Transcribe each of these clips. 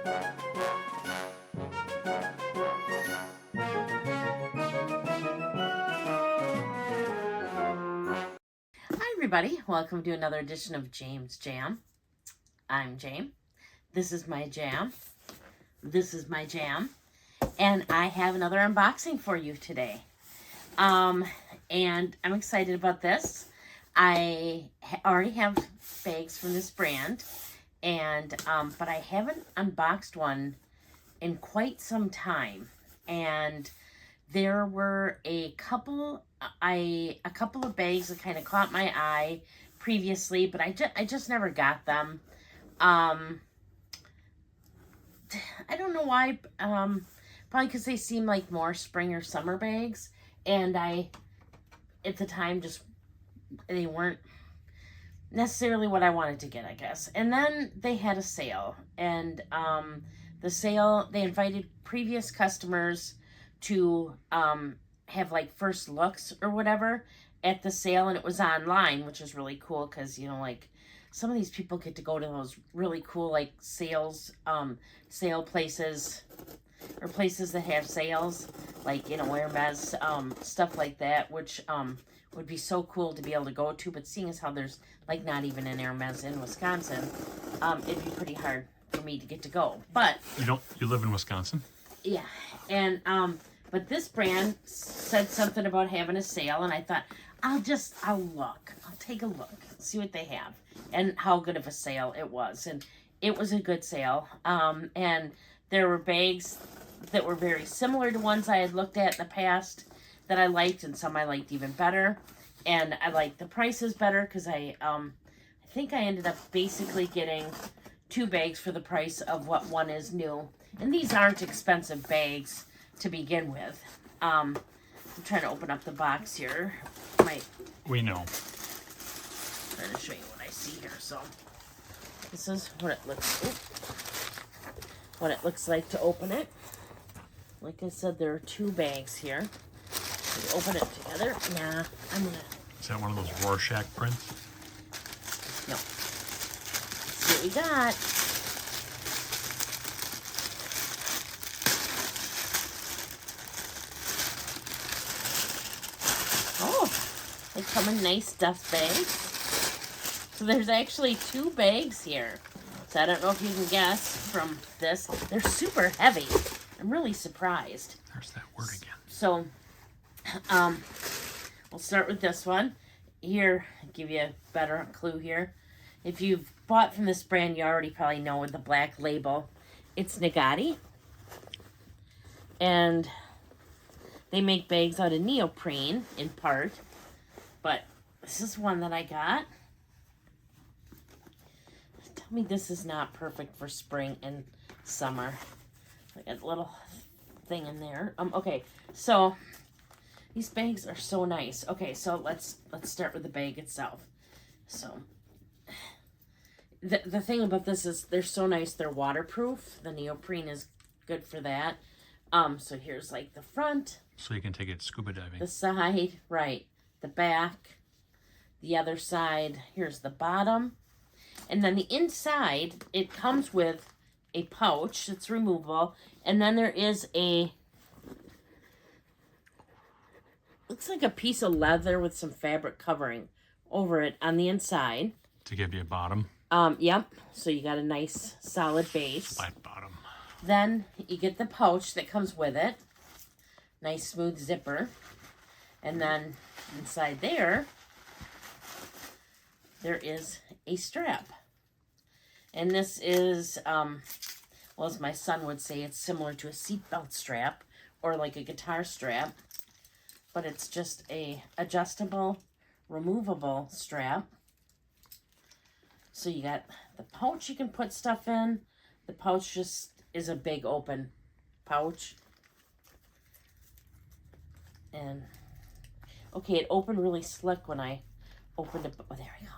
Hi everybody, welcome to another edition of James Jam. I'm Jam. This is my jam. This is my jam. And I have another unboxing for you today. And I'm excited about this. I already have bags from this brand, and but I haven't unboxed one in quite some time. And there were a couple of bags that kind of caught my eye previously, but I just never got them. I don't know why. Probably because they seem like more spring or summer bags, and I at the time they weren't necessarily what I wanted to get, I guess. And then they had a sale, and the sale, they invited previous customers to have like first looks or whatever at the sale, and it was online, which is really cool because, you know, like some of these people get to go to those really cool like sale places, or places that have sales, like, you know, Hermes, stuff like that, which would be so cool to be able to go to. But seeing as how there's like not even an Hermes in Wisconsin, it'd be pretty hard for me to get to go. But you live in Wisconsin? Yeah. And but this brand said something about having a sale, and I thought I'll take a look, see what they have and how good of a sale it was. And it was a good sale. And there were bags that were very similar to ones I had looked at in the past that I liked, and some I liked even better. And I liked the prices better because I think I ended up basically getting 2 bags for the price of what one is new. And these aren't expensive bags to begin with. I'm trying to open up the box here. We know. I'm trying to show you what I see here. So this is what it looks like to open it. Like I said, there are 2 bags here. We open it together. Nah, I'm gonna. Is that one of those Rorschach prints? No. Let's see what we got. Oh, they come in nice stuffed bags. So there's actually 2 bags here. So I don't know if you can guess from this. They're super heavy. I'm really surprised. There's that word again. So, we'll start with this one. Here, I'll give you a better clue here. If you've bought from this brand, you already probably know with the black label. It's Nagatti. And they make bags out of neoprene, in part. But this is one that I got. Tell me this is not perfect for spring and summer. I got a little thing in there. Okay, so these bags are so nice. Okay, so let's start with the bag itself. So the thing about this is they're so nice. They're waterproof. The neoprene is good for that. So here's like the front. So you can take it scuba diving. The side, right. The back. The other side. Here's the bottom. And then the inside, it comes with a pouch that's removable. And then there is looks like a piece of leather with some fabric covering over it on the inside. To give you a bottom. Yep. So you got a nice solid base. Flat bottom. Then you get the pouch that comes with it. Nice smooth zipper. And then inside there is a strap. And this is, well, as my son would say, it's similar to a seatbelt strap or like a guitar strap. But it's just a adjustable, removable strap. So you got the pouch you can put stuff in. The pouch just is a big open pouch. And, okay, it opened really slick when I opened it. Oh, there we go.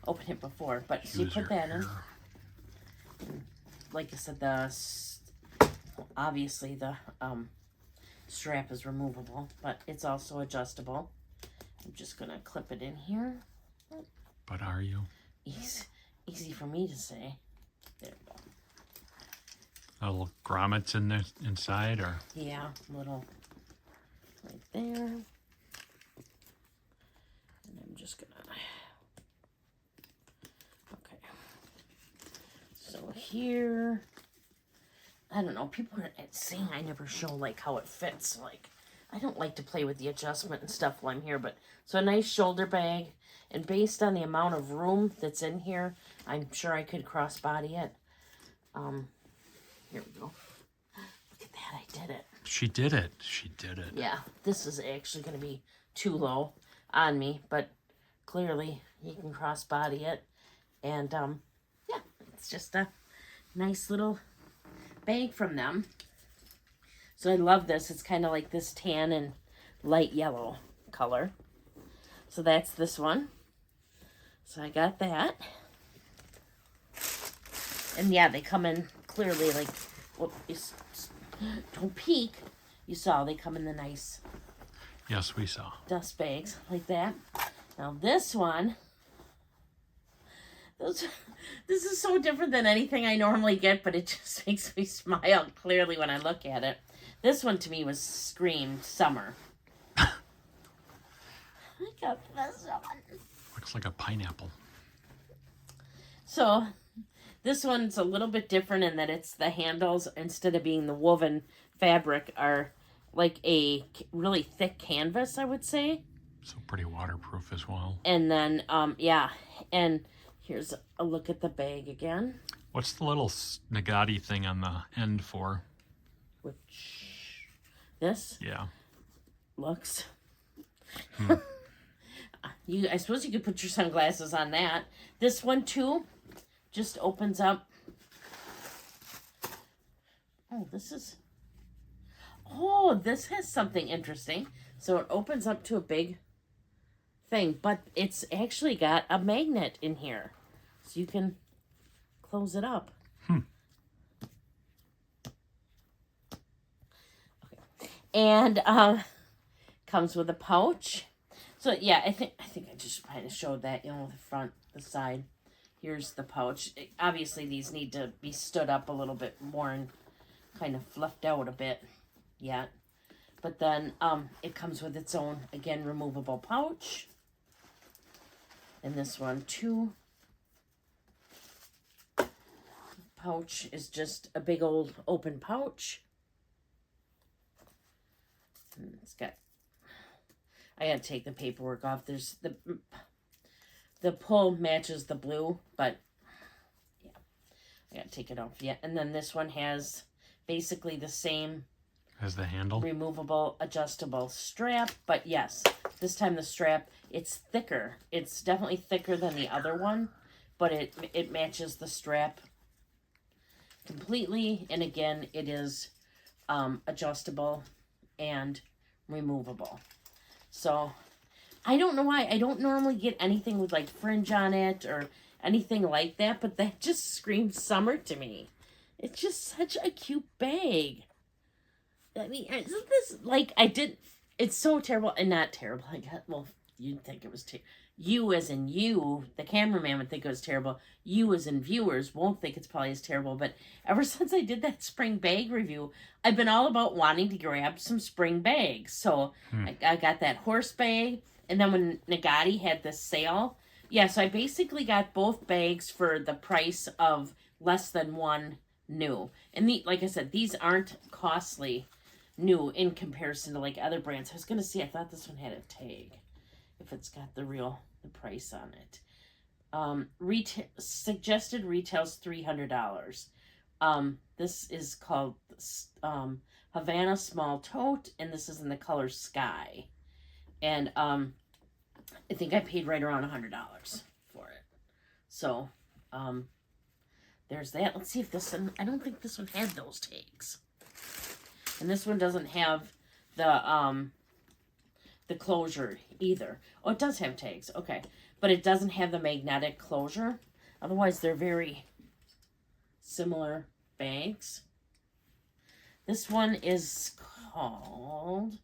Opened it before. But so you put that in. Like I said, obviously the strap is removable, but it's also adjustable. I'm just going to clip it in here. But are you? Easy for me to say. There we go. Little grommets in there inside, or Yeah, little right there. And I'm just gonna, okay. So here, I don't know, people are saying I never show like how it fits. Like, I don't like to play with the adjustment and stuff while I'm here, but so a nice shoulder bag, and based on the amount of room that's in here, I'm sure I could crossbody it. Here we go. Look at that, I did it. she did it. She did it. Yeah, this is actually going to be too low on me, but clearly you can crossbody it. And, yeah, it's just a nice little bag from them. So I love this. It's kind of like this tan and light yellow color. So that's this one. So I got that. And yeah, they come in clearly like, well, don't peek. You saw they come in the nice Yes, we saw. dust bags like that. Now this one, this is so different than anything I normally get, but it just makes me smile clearly when I look at it. This one to me was screamed summer. I got this one. Looks like a pineapple. So this one's a little bit different in that it's the handles, instead of being the woven fabric, are like a really thick canvas, I would say. So pretty waterproof as well. And then, yeah, and here's a look at the bag again. What's the little Nagatti thing on the end for? Which, this Yeah. looks. I suppose you could put your sunglasses on that. This one too, just opens up. Oh, this has something interesting. So it opens up to a big thing, but it's actually got a magnet in here, so you can close it up. Okay. And comes with a pouch. So yeah, I think I just kind of showed that, the front, the side. Here's the pouch. Obviously these need to be stood up a little bit more and kind of fluffed out a bit yet. But then it comes with its own, again, removable pouch. And this one too. Pouch is just a big old open pouch. And it's got, I gotta take the paperwork off. There's the pull matches the blue, but yeah, I gotta take it off yet. And then this one has basically the same as the handle, removable adjustable strap, but yes, this time the strap, it's thicker. It's definitely thicker than the other one, but it matches the strap completely. And again, it is adjustable and removable. So I don't know why I don't normally get anything with like fringe on it or anything like that, but that just screams summer to me. It's just such a cute bag. I mean, isn't this like it's so terrible, and not terrible. Well, you'd think it was you as in you, the cameraman would think it was terrible. You as in viewers won't think it's probably as terrible. But ever since I did that spring bag review, I've been all about wanting to grab some spring bags. So I got that horse bag, and then when Nagatti had this sale, yeah, so I basically got both bags for the price of less than one new. And like I said, these aren't costly new in comparison to like other brands. I was gonna see, I thought this one had a tag if it's got the price on it. Suggested retails $300. This is called Havana Small Tote, and this is in the color Sky. And I think I paid right around $100 for it. So there's that. Let's see if this one, I don't think this one had those tags. And this one doesn't have the closure either. Oh, it does have tags. Okay. But it doesn't have the magnetic closure. Otherwise, they're very similar bags. This one is called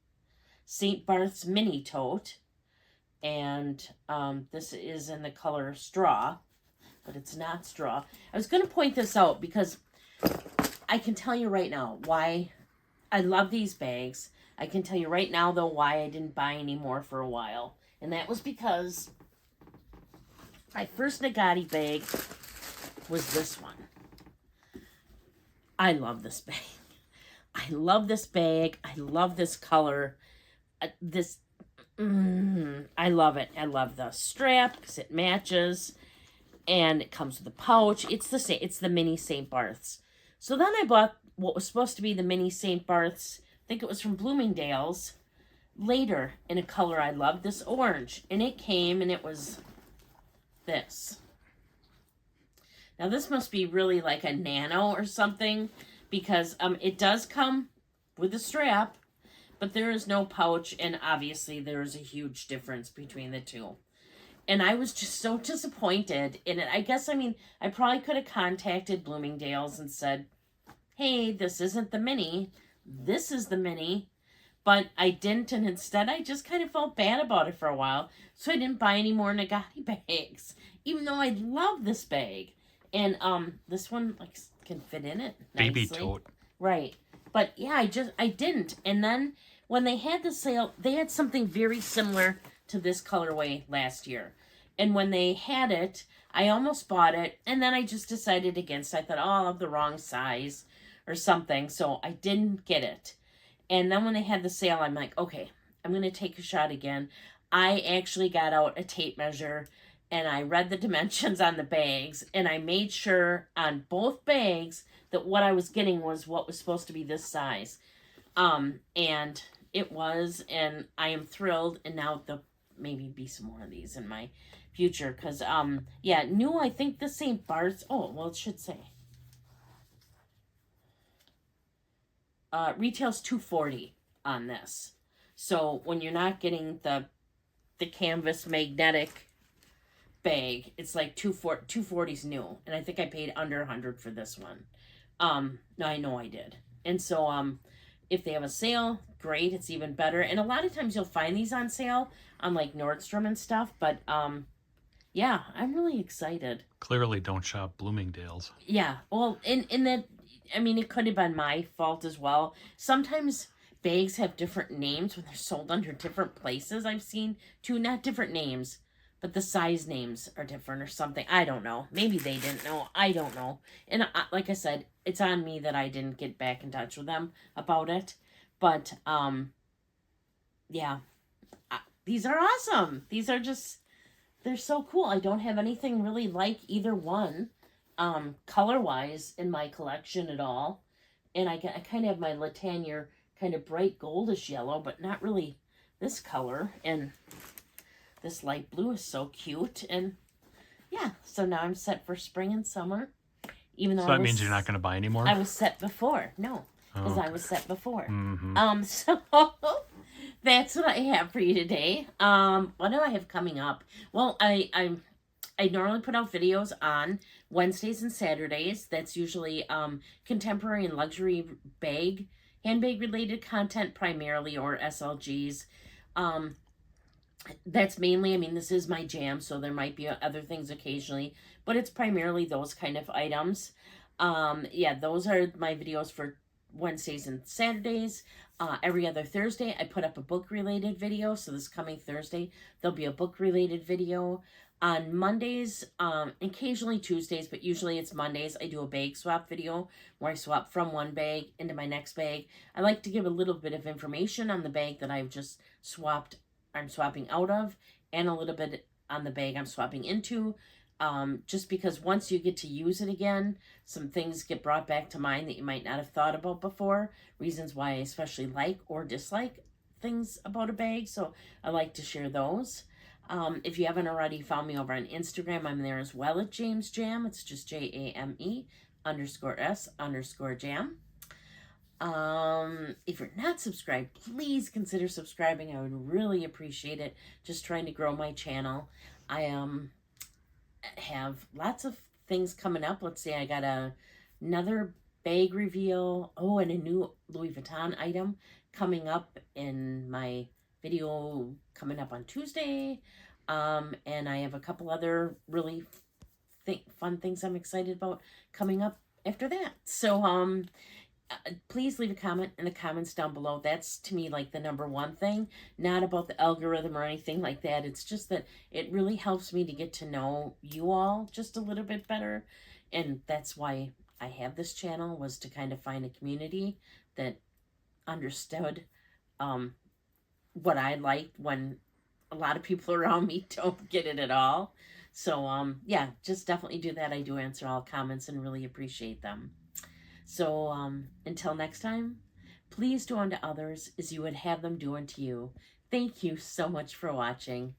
St. Barth's Mini Tote. And this is in the color Straw. But it's not straw. I was going to point this out because I can tell you right now why I love these bags. I can tell you right now, though, why I didn't buy any more for a while. And that was because my first Nagatti bag was this one. I love this bag. I love this bag. I love this color. I love it. I love the strap because it matches. And it comes with a pouch. It's the same. It's the mini St. Barth's. So then I bought what was supposed to be the mini St. Barth's. I think it was from Bloomingdale's. Later, in a color I loved, this orange. And it came and it was this. Now this must be really like a nano or something, because it does come with a strap, but there is no pouch, and obviously there is a huge difference between the two. And I was just so disappointed in it. I guess, I probably could have contacted Bloomingdale's and said, hey, this isn't the mini. This is the mini. But I didn't, and instead I just kind of felt bad about it for a while. So I didn't buy any more Nagatti bags, even though I love this bag. And this one can fit in it nicely. Baby tote. Right. But yeah, I didn't. And then when they had the sale, they had something very similar to this colorway last year. And when they had it, I almost bought it, and then I just decided against it. I thought, oh, I'll have the wrong size or something, so I didn't get it. And then when they had the sale, I'm like, okay, I'm going to take a shot again. I actually got out a tape measure, and I read the dimensions on the bags, and I made sure on both bags that what I was getting was what was supposed to be this size. And it was, and I am thrilled, and now there'll maybe be some more of these in my future, because, yeah, new, I think the St. Barth's, oh, well, it should say. Retails $240 on this. So when you're not getting the canvas magnetic bag, it's like $240's new, and I think I paid under $100 for this one. No, I know I did. And so if they have a sale, great, it's even better. And a lot of times you'll find these on sale on like Nordstrom and stuff, but yeah, I'm really excited. Clearly don't shop Bloomingdale's. Yeah, well, in that, it could have been my fault as well. Sometimes bags have different names when they're sold under different places. I've seen too, not different names, but the size names are different or something. I don't know. Maybe they didn't know. I don't know. And like I said, it's on me that I didn't get back in touch with them about it. But, yeah, these are awesome. These are just, they're so cool. I don't have anything really like either one. Color-wise in my collection at all. And I kind of have my Latanier kind of bright goldish yellow, but not really this color. And this light blue is so cute. And yeah, so now I'm set for spring and summer. Even though so that means you're not going to buy any more? I was set before. No, because okay. I was set before. Mm-hmm. So that's what I have for you today. What do I have coming up? Well, I normally put out videos on Wednesdays and Saturdays. That's usually contemporary and luxury handbag related content primarily, or SLGs. That's mainly, this is my jam, so there might be other things occasionally, but it's primarily those kind of items. Yeah, those are my videos for Wednesdays and Saturdays. Every other Thursday, I put up a book-related video, so this coming Thursday, there'll be a book-related video. On Mondays, occasionally Tuesdays, but usually it's Mondays, I do a bag swap video where I swap from one bag into my next bag. I like to give a little bit of information on the bag that I'm swapping out of, and a little bit on the bag I'm swapping into, just because once you get to use it again, some things get brought back to mind that you might not have thought about before, reasons why I especially like or dislike things about a bag, so I like to share those. If you haven't already found me over on Instagram, I'm there as well at James Jam. It's just JAME_S_jam. If you're not subscribed, please consider subscribing. I would really appreciate it. Just trying to grow my channel. I have lots of things coming up. Let's see, I got another bag reveal. Oh, and a new Louis Vuitton item coming up in my video coming up on Tuesday. And I have a couple other really fun things I'm excited about coming up after that. So please leave a comment in the comments down below. That's to me like the number one thing, not about the algorithm or anything like that. It's just that it really helps me to get to know you all just a little bit better. And that's why I have this channel, was to kind of find a community that understood what I liked when a lot of people around me don't get it at all. So yeah, just definitely do that. I do answer all comments and really appreciate them. So until next time, please do unto others as you would have them do unto you. Thank you so much for watching.